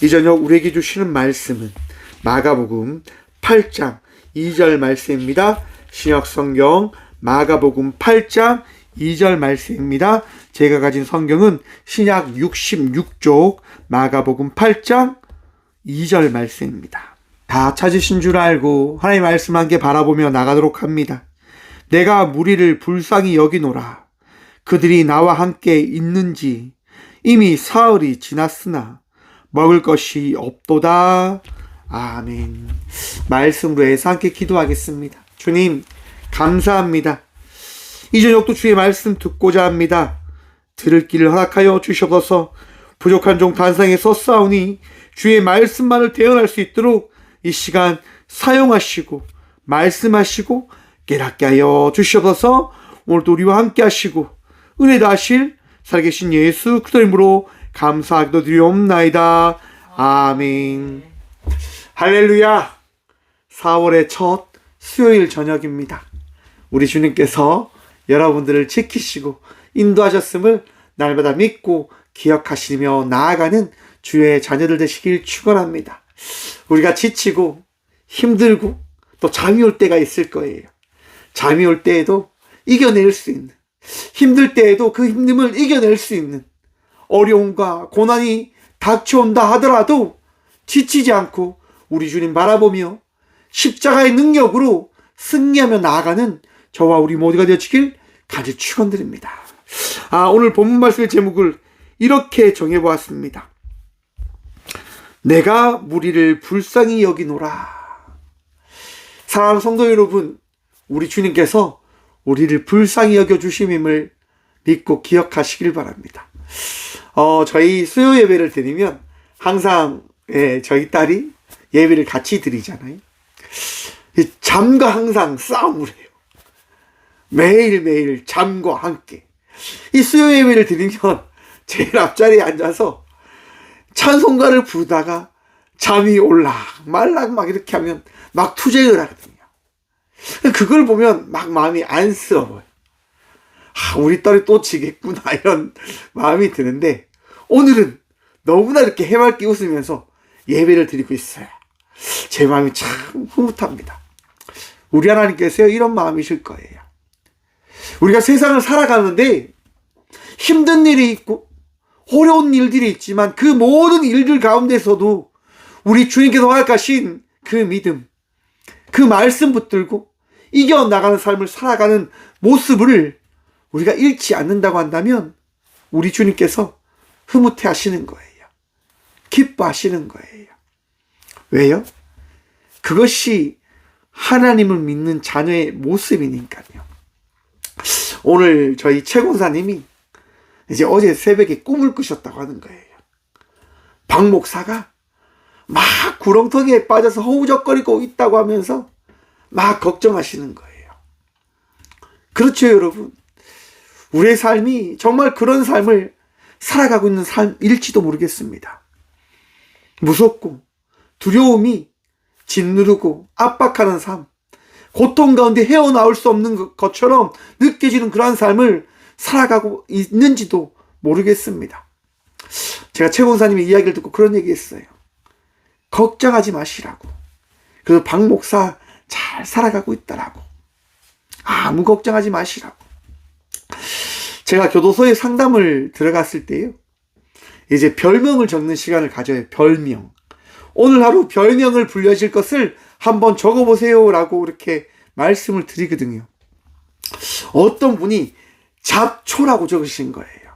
이 저녁 우리에게 주시는 말씀은 마가복음 8장 2절 말씀입니다. 신약성경 마가복음 8장 2절 말씀입니다. 제가 가진 성경은 신약 66쪽 마가복음 8장 2절 말씀입니다. 다 찾으신 줄 알고 하나님의 말씀 함께 바라보며 나가도록 합니다. 내가 무리를 불쌍히 여기노라. 그들이 나와 함께 있는지 이미 사흘이 지났으나 먹을 것이 없도다. 아멘. 말씀으로 해서 함께 기도하겠습니다. 주님 감사합니다. 이 저녁도 주의 말씀 듣고자 합니다. 들을 길을 허락하여 주셔서 부족한 종 단상에 섰사오니 주의 말씀만을 대언할 수 있도록 이 시간 사용하시고 말씀하시고 깨닫게 하여 주셔서 오늘도 우리와 함께 하시고 은혜 다하실 살아계신 예수 그리스도 이름으로 감사하기도 드리옵나이다. 아멘. 할렐루야. 4월의 첫 수요일 저녁입니다. 우리 주님께서 여러분들을 지키시고 인도하셨음을 날마다 믿고 기억하시며 나아가는 주의 자녀들 되시길 축원합니다. 우리가 지치고 힘들고 또 잠이 올 때가 있을 거예요. 잠이 올 때에도 이겨낼 수 있는, 힘들 때에도 그 힘듦을 이겨낼 수 있는, 어려움과 고난이 닥쳐온다 하더라도 지치지 않고 우리 주님 바라보며 십자가의 능력으로 승리하며 나아가는 저와 우리 모두가 되어지길 간절히 축원드립니다. 오늘 본문 말씀의 제목을 이렇게 정해보았습니다. 내가 무리를 불쌍히 여기노라. 사랑하는 성도 여러분, 우리 주님께서 우리를 불쌍히 여겨주심임을 믿고 기억하시길 바랍니다. 저희 수요 예배를 드리면 항상 저희 딸이 예배를 같이 드리잖아요. 잠과 항상 싸움을 해요. 매일매일 잠과 함께. 이 수요 예배를 드리면 제일 앞자리에 앉아서 찬송가를 부르다가 잠이 올락 말락 막 이렇게 하면 막 투쟁을 하거든요. 그걸 보면 막 마음이 안쓰러워요. 우리 딸이 또 지겠구나 이런 마음이 드는데 오늘은 너무나 이렇게 해맑게 웃으면서 예배를 드리고 있어요. 제 마음이 참 흐뭇합니다. 우리 하나님께서 이런 마음이실 거예요. 우리가 세상을 살아가는데 힘든 일이 있고 어려운 일들이 있지만 그 모든 일들 가운데서도 우리 주님께서 허락하신 그 믿음, 그 말씀 붙들고 이겨나가는 삶을 살아가는 모습을 우리가 잃지 않는다고 한다면 우리 주님께서 흐뭇해 하시는 거예요. 기뻐하시는 거예요. 왜요? 그것이 하나님을 믿는 자녀의 모습이니까요. 오늘 저희 최 권사님이 이제 어제 새벽에 꿈을 꾸셨다고 하는 거예요. 박 목사가 막 구렁텅이에 빠져서 허우적거리고 있다고 하면서 막 걱정하시는 거예요. 그렇죠, 여러분. 우리의 삶이 정말 그런 삶을 살아가고 있는 삶일지도 모르겠습니다. 무섭고 두려움이 짓누르고 압박하는 삶, 고통 가운데 헤어나올 수 없는 것처럼 느껴지는 그러한 삶을 살아가고 있는지도 모르겠습니다. 제가 최 권사님의 이야기를 듣고 그런 얘기 했어요. 걱정하지 마시라고. 그래서 박 목사 잘 살아가고 있다라고. 아무 걱정하지 마시라고. 제가 교도소에 상담을 들어갔을 때요. 이제 별명을 적는 시간을 가져요. 별명. 오늘 하루 별명을 불려질 것을 한번 적어보세요 라고 이렇게 말씀을 드리거든요. 어떤 분이 잡초라고 적으신 거예요.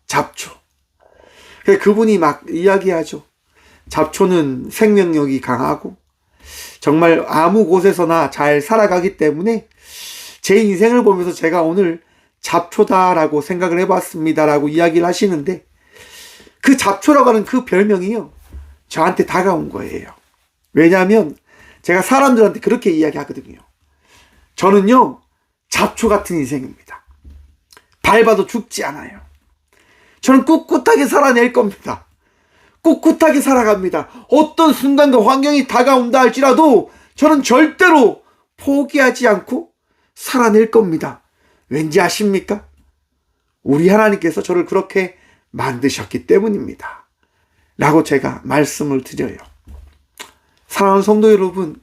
잡초. 그분이 막 이야기하죠. 잡초는 생명력이 강하고 정말 아무 곳에서나 잘 살아가기 때문에 제 인생을 보면서 제가 오늘 잡초다라고 생각을 해봤습니다라고 이야기를 하시는데 그 잡초라고 하는 그 별명이요. 저한테 다가온 거예요. 왜냐하면 제가 사람들한테 그렇게 이야기하거든요. 저는요, 잡초 같은 인생입니다. 밟아도 죽지 않아요. 저는 꿋꿋하게 살아낼 겁니다. 꿋꿋하게 살아갑니다. 어떤 순간과 환경이 다가온다 할지라도 저는 절대로 포기하지 않고 살아낼 겁니다. 왠지 아십니까? 우리 하나님께서 저를 그렇게 만드셨기 때문입니다. 라고 제가 말씀을 드려요. 사랑하는 성도 여러분,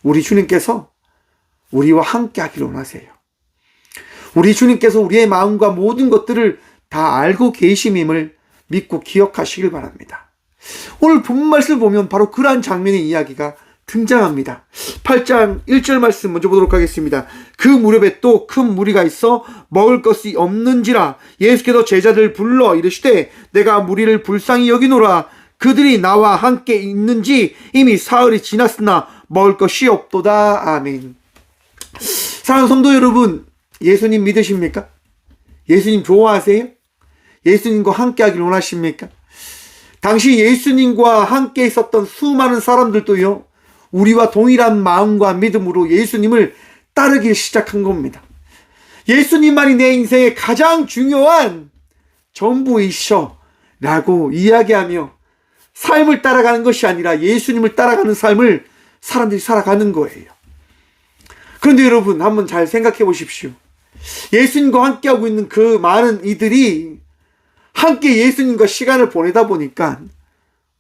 우리 주님께서 우리와 함께 하기를 원하세요. 우리 주님께서 우리의 마음과 모든 것들을 다 알고 계심임을 믿고 기억하시길 바랍니다. 오늘 본문 말씀을 보면 바로 그러한 장면의 이야기가 등장합니다. 8장 1절 말씀 먼저 보도록 하겠습니다. 그 무렵에 또 큰 무리가 있어 먹을 것이 없는지라 예수께서 제자들을 불러 이르시되 내가 무리를 불쌍히 여기노라. 그들이 나와 함께 있는지 이미 사흘이 지났으나 먹을 것이 없도다. 아멘. 사랑하는 성도 여러분, 예수님 믿으십니까? 예수님 좋아하세요? 예수님과 함께 하길 원하십니까? 당시 예수님과 함께 있었던 수많은 사람들도요, 우리와 동일한 마음과 믿음으로 예수님을 따르기 시작한 겁니다. 예수님만이 내 인생의 가장 중요한 전부이셔 라고 이야기하며 삶을 따라가는 것이 아니라 예수님을 따라가는 삶을 사람들이 살아가는 거예요. 그런데 여러분, 한번 잘 생각해 보십시오. 예수님과 함께하고 있는 그 많은 이들이 함께 예수님과 시간을 보내다 보니까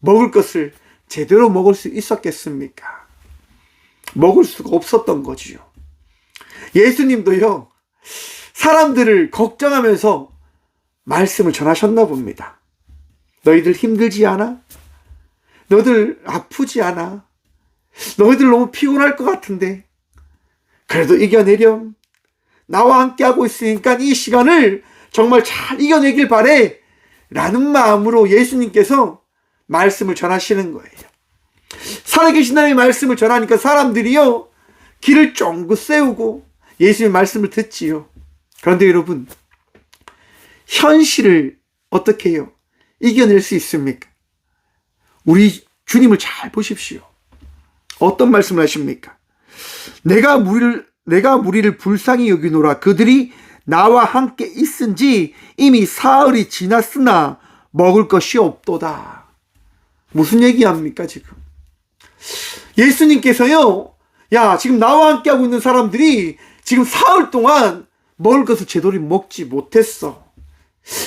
먹을 것을 제대로 먹을 수 있었겠습니까? 먹을 수가 없었던 거지요. 예수님도요, 사람들을 걱정하면서 말씀을 전하셨나 봅니다. 너희들 힘들지 않아? 너희들 아프지 않아? 너희들 너무 피곤할 것 같은데 그래도 이겨내렴. 나와 함께하고 있으니까 이 시간을 정말 잘 이겨내길 바래 라는 마음으로 예수님께서 말씀을 전하시는 거예요. 살아계신 하나님의 말씀을 전하니까 사람들이요, 길을 쫑긋 세우고 예수님의 말씀을 듣지요. 그런데 여러분, 현실을 어떻게 해요? 이겨낼 수 있습니까? 우리 주님을 잘 보십시오. 어떤 말씀을 하십니까? 내가 무리를 불쌍히 여기노라. 그들이 나와 함께 있은지 이미 사흘이 지났으나 먹을 것이 없도다. 무슨 얘기합니까 지금? 예수님께서요, 야, 지금 나와 함께하고 있는 사람들이 지금 사흘 동안 먹을 것을 제대로 먹지 못했어.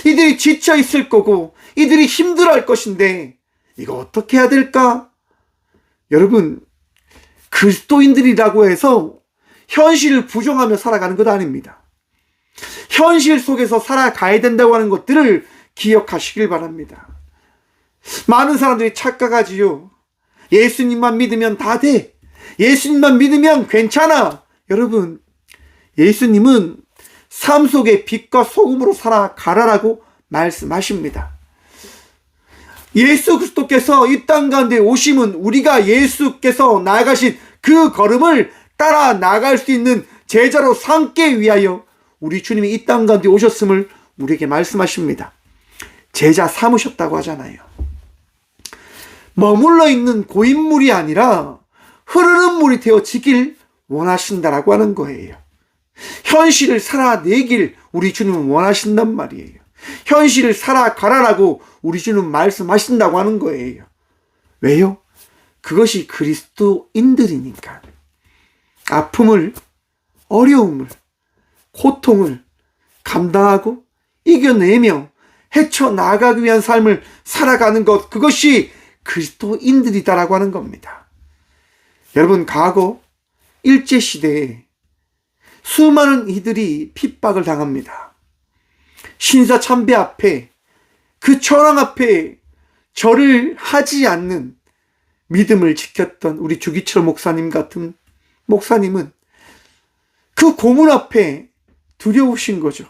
이들이 지쳐 있을 거고 이들이 힘들어할 것인데 이거 어떻게 해야 될까? 여러분, 그리스도인들이라고 해서 현실을 부정하며 살아가는 것 아닙니다. 현실 속에서 살아가야 된다고 하는 것들을 기억하시길 바랍니다. 많은 사람들이 착각하지요. 예수님만 믿으면 다 돼. 예수님만 믿으면 괜찮아. 여러분, 예수님은 삶 속에 빛과 소금으로 살아가라라고 말씀하십니다. 예수 그리스도께서 이 땅 가운데 오심은 우리가 예수께서 나아가신 그 걸음을 따라 나갈 수 있는 제자로 삼기 위하여 우리 주님이 이 땅 가운데 오셨음을 우리에게 말씀하십니다. 제자 삼으셨다고 하잖아요. 머물러 있는 고인물이 아니라 흐르는 물이 되어지길 원하신다라고 하는 거예요. 현실을 살아내길 우리 주님은 원하신단 말이에요. 현실을 살아가라라고 우리 주님은 말씀하신다고 하는 거예요. 왜요? 그것이 그리스도인들이니까. 아픔을, 어려움을, 고통을 감당하고 이겨내며 헤쳐나가기 위한 삶을 살아가는 것, 그것이 그리스도인들이다라고 하는 겁니다. 여러분, 과거 일제시대에 수많은 이들이 핍박을 당합니다. 신사참배 앞에, 그 천황 앞에 절을 하지 않는 믿음을 지켰던 우리 주기철 목사님 같은 목사님은 그 고문 앞에 두려우신 거죠.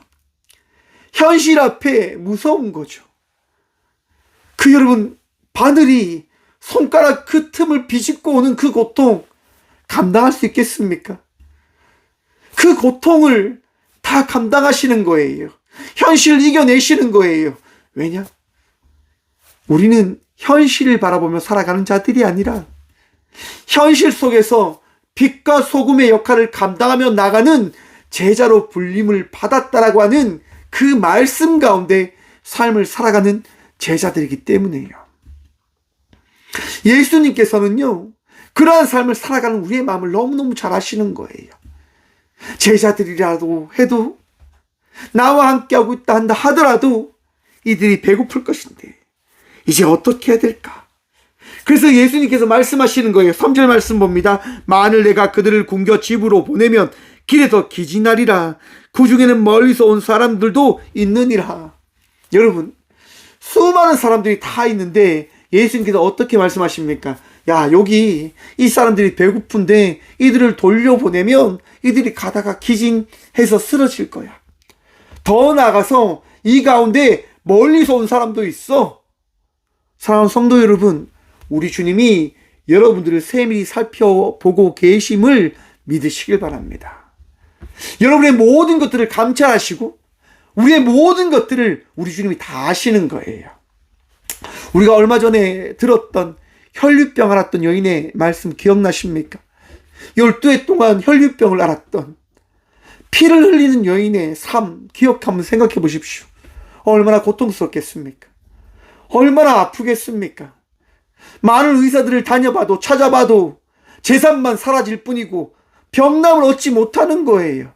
현실 앞에 무서운 거죠. 그 여러분, 바늘이 손가락 그 틈을 비집고 오는 그 고통 감당할 수 있겠습니까? 그 고통을 다 감당하시는 거예요. 현실을 이겨내시는 거예요. 왜냐? 우리는 현실을 바라보며 살아가는 자들이 아니라 현실 속에서 빛과 소금의 역할을 감당하며 나가는 제자로 불림을 받았다라고 하는 그 말씀 가운데 삶을 살아가는 제자들이기 때문이에요. 예수님께서는요, 그러한 삶을 살아가는 우리의 마음을 너무너무 잘 아시는 거예요. 제자들이라도 해도, 나와 함께하고 있다 한다 하더라도 이들이 배고플 것인데, 이제 어떻게 해야 될까? 그래서 예수님께서 말씀하시는 거예요. 3절 말씀 봅니다. 만일 내가 그들을 굶겨 집으로 보내면 길에서 기진하리라. 그 중에는 멀리서 온 사람들도 있느니라. 여러분, 수많은 사람들이 다 있는데 예수님께서 어떻게 말씀하십니까? 야, 여기 이 사람들이 배고픈데 이들을 돌려보내면 이들이 가다가 기진해서 쓰러질 거야. 더 나아가서 이 가운데 멀리서 온 사람도 있어. 사랑하는 성도 여러분, 우리 주님이 여러분들을 세밀히 살펴보고 계심을 믿으시길 바랍니다. 여러분의 모든 것들을 감찰하시고 우리의 모든 것들을 우리 주님이 다 아시는 거예요. 우리가 얼마 전에 들었던 혈류병 앓았던 여인의 말씀 기억나십니까? 12해 동안 혈류병을 앓았던 피를 흘리는 여인의 삶 한번 생각해 보십시오. 얼마나 고통스럽겠습니까? 얼마나 아프겠습니까? 많은 의사들을 다녀봐도 찾아봐도 재산만 사라질 뿐이고 병남을 얻지 못하는 거예요.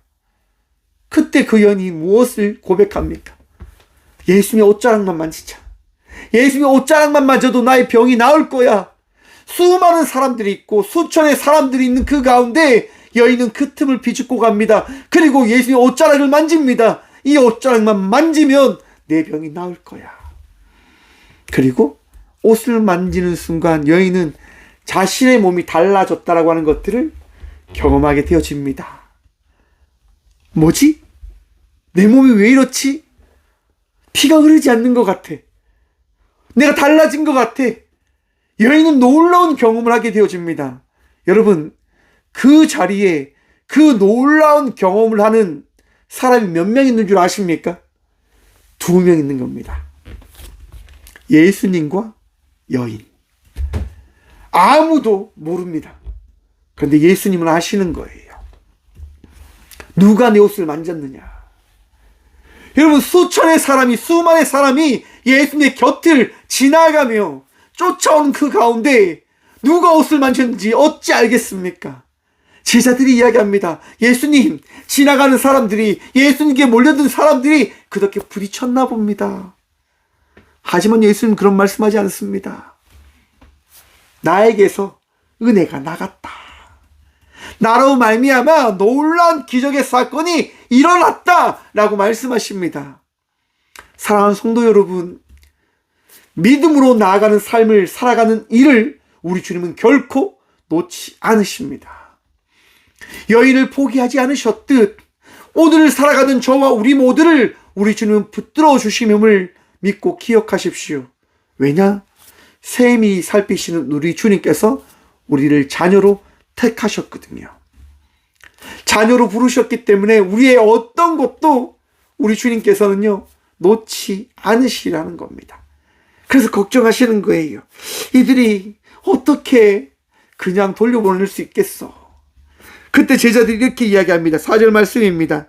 그때 그 여인이 무엇을 고백합니까? 예수님의 옷자락만 만지자. 예수님의 옷자락만 만져도 나의 병이 나을 거야. 수많은 사람들이 있고 수천의 사람들이 있는 그 가운데 여인은 그 틈을 비집고 갑니다. 그리고 예수님의 옷자락을 만집니다. 이 옷자락만 만지면 내 병이 나을 거야. 그리고 옷을 만지는 순간 여인은 자신의 몸이 달라졌다라고 하는 것들을 경험하게 되어집니다. 뭐지? 내 몸이 왜 이렇지? 피가 흐르지 않는 것 같아. 내가 달라진 것 같아. 여인은 놀라운 경험을 하게 되어집니다. 여러분, 그 자리에 그 놀라운 경험을 하는 사람이 몇 명 있는 줄 아십니까? 2명 있는 겁니다. 예수님과 여인. 아무도 모릅니다. 그런데 예수님은 아시는 거예요. 누가 내 옷을 만졌느냐? 여러분, 수천의 사람이, 수만의 사람이 예수님의 곁을 지나가며 쫓아오는 그 가운데 누가 옷을 만졌는지 어찌 알겠습니까? 제자들이 이야기합니다. 예수님, 지나가는 사람들이, 예수님께 몰려든 사람들이 그렇게 부딪혔나 봅니다. 하지만 예수님은 그런 말씀하지 않습니다. 나에게서 은혜가 나갔다. 나로 말미암아 놀라운 기적의 사건이 일어났다라고 말씀하십니다. 사랑하는 성도 여러분, 믿음으로 나아가는 삶을 살아가는 일을 우리 주님은 결코 놓지 않으십니다. 여인을 포기하지 않으셨듯 오늘을 살아가는 저와 우리 모두를 우리 주님은 붙들어 주심을 믿고 기억하십시오. 왜냐? 세밀히 살피시는 우리 주님께서 우리를 자녀로 택하셨거든요. 자녀로 부르셨기 때문에 우리의 어떤 것도 우리 주님께서는요 놓지 않으시라는 겁니다. 그래서 걱정하시는 거예요. 이들이 어떻게 그냥 돌려보낼 수 있겠어? 그때 제자들이 이렇게 이야기합니다. 4절 말씀입니다.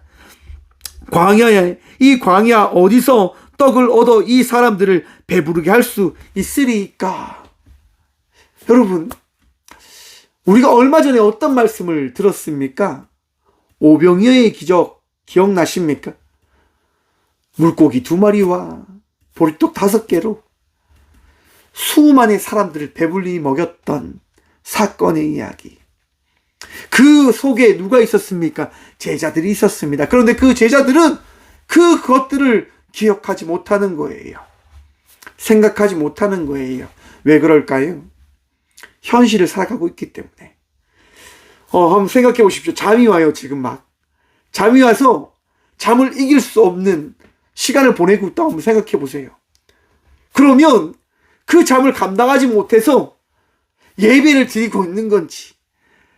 광야에, 이 광야 어디서 떡을 얻어 이 사람들을 배부르게 할 수 있으리까? 여러분, 우리가 얼마 전에 어떤 말씀을 들었습니까? 오병이어의 기적 기억나십니까? 물고기 2마리와 보리떡 5개로 수많은 사람들을 배불리 먹였던 사건의 이야기. 그 속에 누가 있었습니까? 제자들이 있었습니다. 그런데 그 제자들은 그것들을 기억하지 못하는 거예요. 생각하지 못하는 거예요. 왜 그럴까요? 현실을 살아가고 있기 때문에. 한번 생각해 보십시오. 잠이 와요, 지금 막. 잠이 와서 잠을 이길 수 없는 시간을 보내고 있다고 한번 생각해 보세요. 그러면 그 잠을 감당하지 못해서 예배를 드리고 있는 건지,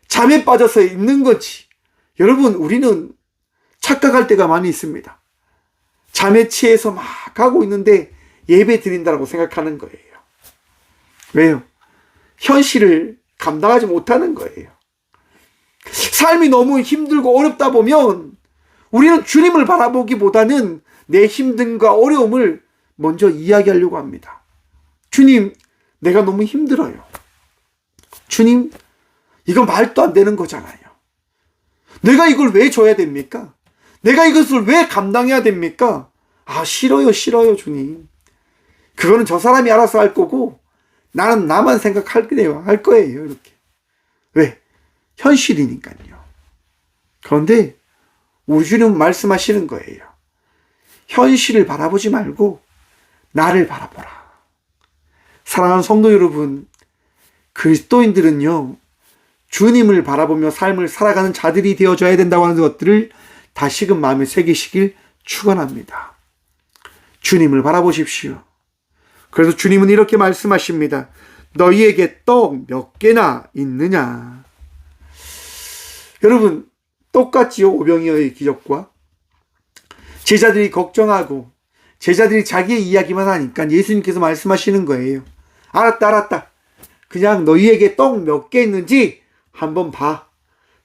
잠에 빠져서 있는 건지, 여러분, 우리는 착각할 때가 많이 있습니다. 잠에 취해서 막 가고 있는데 예배 드린다고 생각하는 거예요. 왜요? 현실을 감당하지 못하는 거예요. 삶이 너무 힘들고 어렵다 보면 우리는 주님을 바라보기보다는 내 힘듦과 어려움을 먼저 이야기하려고 합니다. 주님, 내가 너무 힘들어요. 주님, 이거 말도 안 되는 거잖아요. 내가 이걸 왜 줘야 됩니까? 내가 이것을 왜 감당해야 됩니까? 싫어요, 주님. 그거는 저 사람이 알아서 할 거고 나는 나만 생각할 거예요. 할 거예요. 이렇게. 왜? 현실이니까요. 그런데 우리 주님 말씀하시는 거예요. 현실을 바라보지 말고 나를 바라보라. 사랑하는 성도 여러분, 그리스도인들은요, 주님을 바라보며 삶을 살아가는 자들이 되어줘야 된다고 하는 것들을 다시금 마음에 새기시길 축원합니다. 주님을 바라보십시오. 그래서 주님은 이렇게 말씀하십니다. 너희에게 떡 몇 개나 있느냐? 여러분, 똑같지요? 오병이어의 기적과 제자들이 걱정하고 제자들이 자기의 이야기만 하니까 예수님께서 말씀하시는 거예요. 알았다. 그냥 너희에게 떡 몇 개 있는지 한번 봐.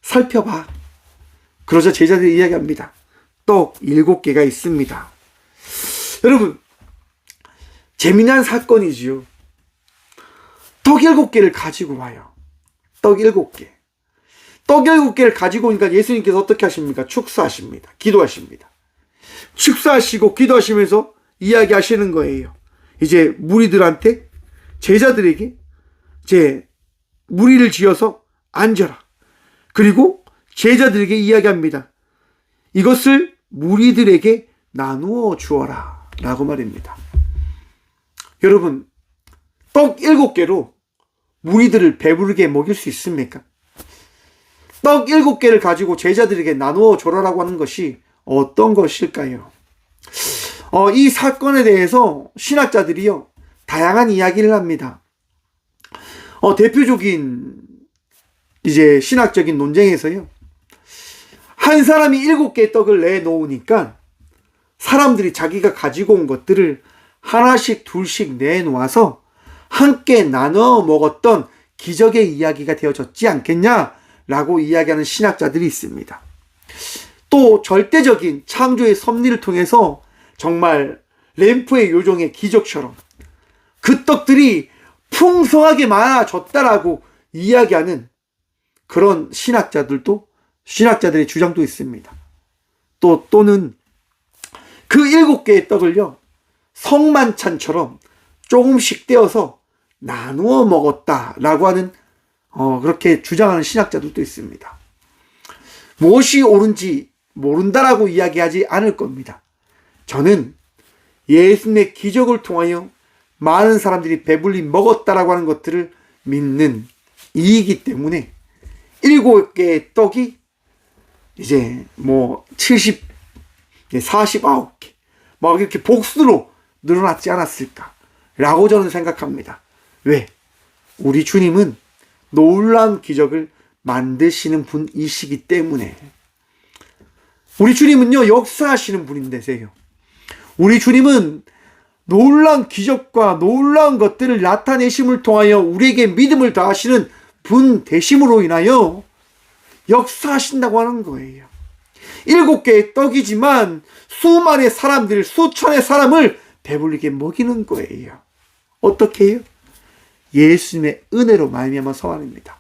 살펴봐. 그러자 제자들이 이야기합니다. 떡 7개가 있습니다. 여러분, 재미난 사건이지요. 떡 7개를 가지고 와요. 떡 7개. 떡 7개를 가지고 오니까 예수님께서 어떻게 하십니까? 축사하십니다. 기도하십니다. 축사하시고 기도하시면서 이야기하시는 거예요. 이제 무리들한테, 제자들에게 이제 무리를 지어서 앉아라. 그리고 제자들에게 이야기합니다. 이것을 무리들에게 나누어 주어라 라고 말입니다. 여러분, 떡 7개로 무리들을 배부르게 먹일 수 있습니까? 떡 7개를 가지고 제자들에게 나누어 줘라라고 하는 것이 어떤 것일까요? 이 사건에 대해서 신학자들이요, 다양한 이야기를 합니다. 대표적인 이제 신학적인 논쟁에서요, 한 사람이 7개의 떡을 내놓으니까 사람들이 자기가 가지고 온 것들을 하나씩 둘씩 내놓아서 함께 나눠 먹었던 기적의 이야기가 되어졌지 않겠냐라고 이야기하는 신학자들이 있습니다. 또 절대적인 창조의 섭리를 통해서 정말 램프의 요정의 기적처럼 그 떡들이 풍성하게 많아졌다라고 이야기하는 그런 신학자들의 주장도 있습니다. 또는 그 7개의 떡을요, 성만찬처럼 조금씩 떼어서 나누어 먹었다라고 하는 그렇게 주장하는 신학자들도 있습니다. 무엇이 옳은지 모른다라고 이야기하지 않을 겁니다. 저는 예수님의 기적을 통하여 많은 사람들이 배불리 먹었다라고 하는 것들을 믿는 이이기 때문에 7개의 떡이 이제 70, 49개 막 이렇게 복수로 늘어났지 않았을까라고 저는 생각합니다. 왜? 우리 주님은 놀라운 기적을 만드시는 분이시기 때문에. 우리 주님은요, 역사하시는 분인데세요. 우리 주님은 놀라운 기적과 놀라운 것들을 나타내심을 통하여 우리에게 믿음을 더하시는 분 되심으로 인하여 역사하신다고 하는 거예요. 7개의 떡이지만 수만의 사람들, 수천의 사람을 배불리게 먹이는 거예요. 어떻게 해요? 예수님의 은혜로 말미암아서 말입니다.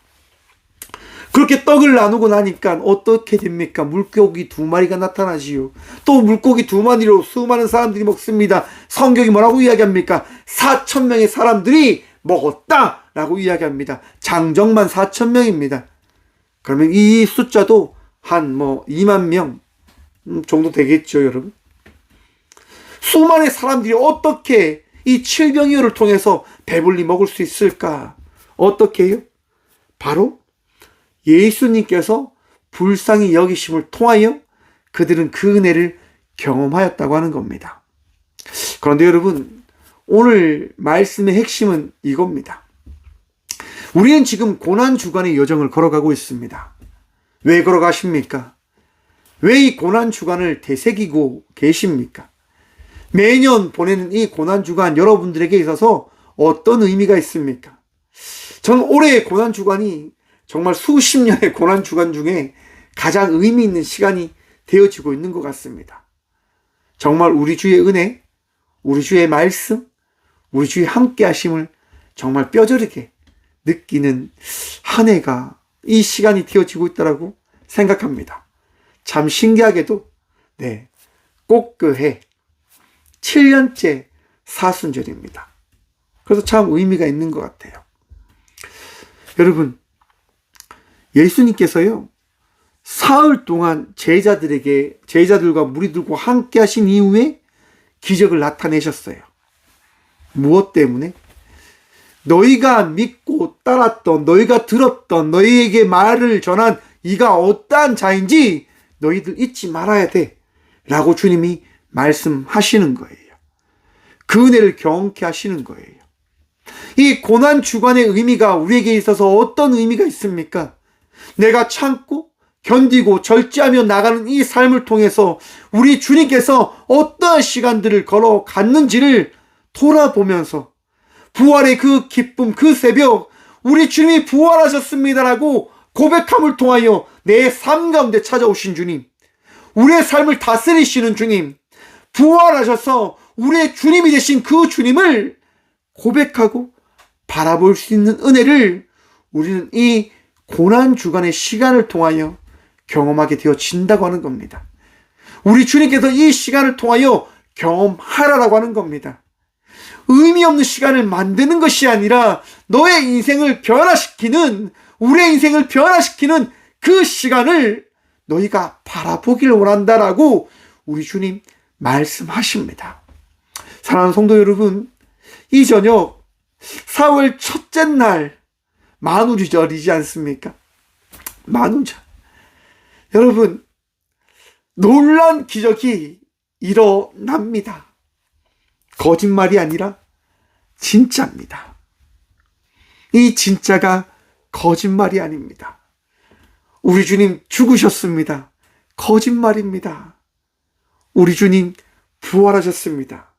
그렇게 떡을 나누고 나니까 어떻게 됩니까? 물고기 2마리가 나타나지요. 또 물고기 2마리로 수많은 사람들이 먹습니다. 성경이 뭐라고 이야기합니까? 4,000명의 사람들이 먹었다라고 이야기합니다. 장정만 4,000명입니다. 그러면 이 숫자도 한 2만 명 정도 되겠죠, 여러분? 수많은 사람들이 어떻게 이 칠병이어를 통해서 배불리 먹을 수 있을까? 어떻게 해요? 바로 예수님께서 불쌍히 여기심을 통하여 그들은 그 은혜를 경험하였다고 하는 겁니다. 그런데 여러분, 오늘 말씀의 핵심은 이겁니다. 우리는 지금 고난주간의 여정을 걸어가고 있습니다. 왜 걸어가십니까? 왜 이 고난주간을 되새기고 계십니까? 매년 보내는 이 고난주간 여러분들에게 있어서 어떤 의미가 있습니까? 저는 올해의 고난주간이 정말 수십 년의 고난주간 중에 가장 의미 있는 시간이 되어지고 있는 것 같습니다. 정말 우리 주의 은혜, 우리 주의 말씀, 우리 주의 함께 하심을 정말 뼈저리게 느끼는 한 해가 이 시간이 되어지고 있다고 생각합니다. 참 신기하게도 꼭 그 해 7년째 사순절입니다. 그래서 참 의미가 있는 것 같아요. 여러분, 예수님께서요, 사흘 동안 제자들과 무리들과 함께 하신 이후에 기적을 나타내셨어요. 무엇 때문에? 너희가 믿고 따랐던, 너희가 들었던, 너희에게 말을 전한 이가 어떠한 자인지 너희들 잊지 말아야 돼 라고 주님이 말씀하시는 거예요. 그 은혜를 경험케 하시는 거예요. 이 고난주간의 의미가 우리에게 있어서 어떤 의미가 있습니까? 내가 참고 견디고 절제하며 나가는 이 삶을 통해서 우리 주님께서 어떠한 시간들을 걸어갔는지를 돌아보면서 부활의 그 기쁨, 그 새벽, 우리 주님이 부활하셨습니다라고 고백함을 통하여 내 삶 가운데 찾아오신 주님, 우리의 삶을 다스리시는 주님, 부활하셔서 우리의 주님이 되신 그 주님을 고백하고 바라볼 수 있는 은혜를 우리는 이 고난주간의 시간을 통하여 경험하게 되어진다고 하는 겁니다. 우리 주님께서 이 시간을 통하여 경험하라라고 하는 겁니다. 의미 없는 시간을 만드는 것이 아니라 너의 인생을 변화시키는, 우리의 인생을 변화시키는 그 시간을 너희가 바라보길 원한다라고 우리 주님 말씀하십니다. 사랑하는 성도 여러분, 이 저녁 4월 첫째 날 만우절이지 않습니까? 만우절. 여러분, 놀라운 기적이 일어납니다. 거짓말이 아니라 진짜입니다. 이 진짜가 거짓말이 아닙니다. 우리 주님 죽으셨습니다. 거짓말입니다. 우리 주님 부활하셨습니다.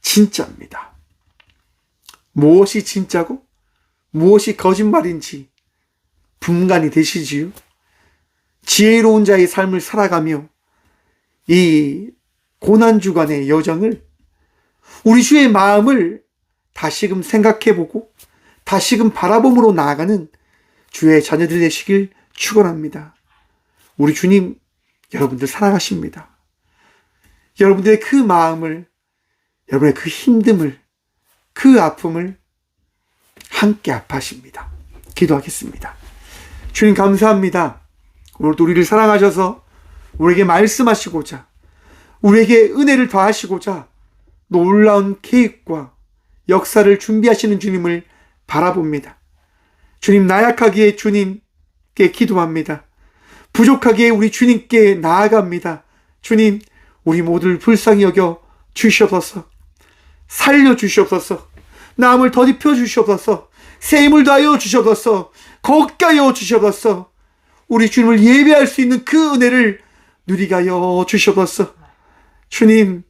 진짜입니다. 무엇이 진짜고 무엇이 거짓말인지 분간이 되시지요? 지혜로운 자의 삶을 살아가며 이 고난주간의 여정을, 우리 주의 마음을 다시금 생각해보고 다시금 바라봄으로 나아가는 주의 자녀들이 되시길 축원합니다. 우리 주님 여러분들 사랑하십니다. 여러분들의 그 마음을, 여러분의 그 힘듦을, 그 아픔을 함께 아파하십니다. 기도하겠습니다. 주님 감사합니다. 오늘도 우리를 사랑하셔서 우리에게 말씀하시고자, 우리에게 은혜를 더하시고자 놀라운 계획과 역사를 준비하시는 주님을 바라봅니다. 주님, 나약하기에 주님께 기도합니다. 부족하기에 우리 주님께 나아갑니다. 주님, 우리 모두를 불쌍히 여겨 주시옵소서. 살려주시옵소서. 남을 더딥혀 주시옵소서. 새 힘을 더하여 주시옵소서. 걷게 하여 주시옵소서. 우리 주님을 예배할 수 있는 그 은혜를 누리게 하여 주시옵소서. 주님,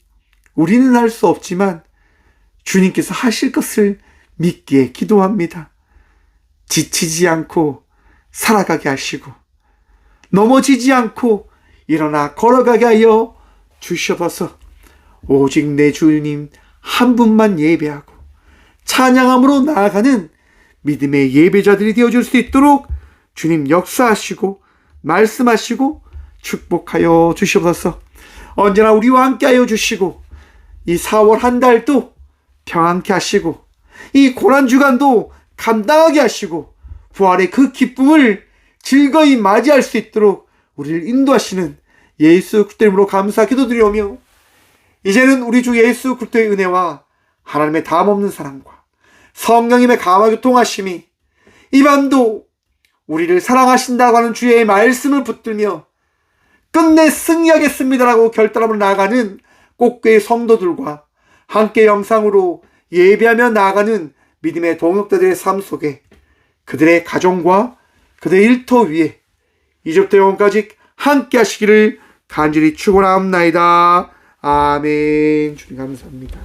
우리는 할 수 없지만 주님께서 하실 것을 믿기에 기도합니다. 지치지 않고 살아가게 하시고 넘어지지 않고 일어나 걸어가게 하여 주시옵소서. 오직 내 주님 한 분만 예배하고 찬양함으로 나아가는 믿음의 예배자들이 되어줄 수 있도록 주님 역사하시고 말씀하시고 축복하여 주시옵소서. 언제나 우리와 함께하여 주시고 이 4월 한 달도 평안케 하시고 이 고난주간도 감당하게 하시고 부활의 그 기쁨을 즐거이 맞이할 수 있도록 우리를 인도하시는 예수 그리스도 이름으로 감사 기도드리오며, 이제는 우리 주 예수 그리스도의 은혜와 하나님의 다함없는 사랑과 성령님의 감화 교통하심이 이 밤도 우리를 사랑하신다고 하는 주의 말씀을 붙들며 끝내 승리하겠습니다라고 결단함으로 나아가는 꽃교회 성도들과 함께 영상으로 예배하며 나아가는 믿음의 동역자들의 삶 속에 그들의 가정과 그들의 일터 위에 이제부터 영원까지 함께 하시기를 간절히 축원하옵나이다. 아멘. 주님 감사합니다.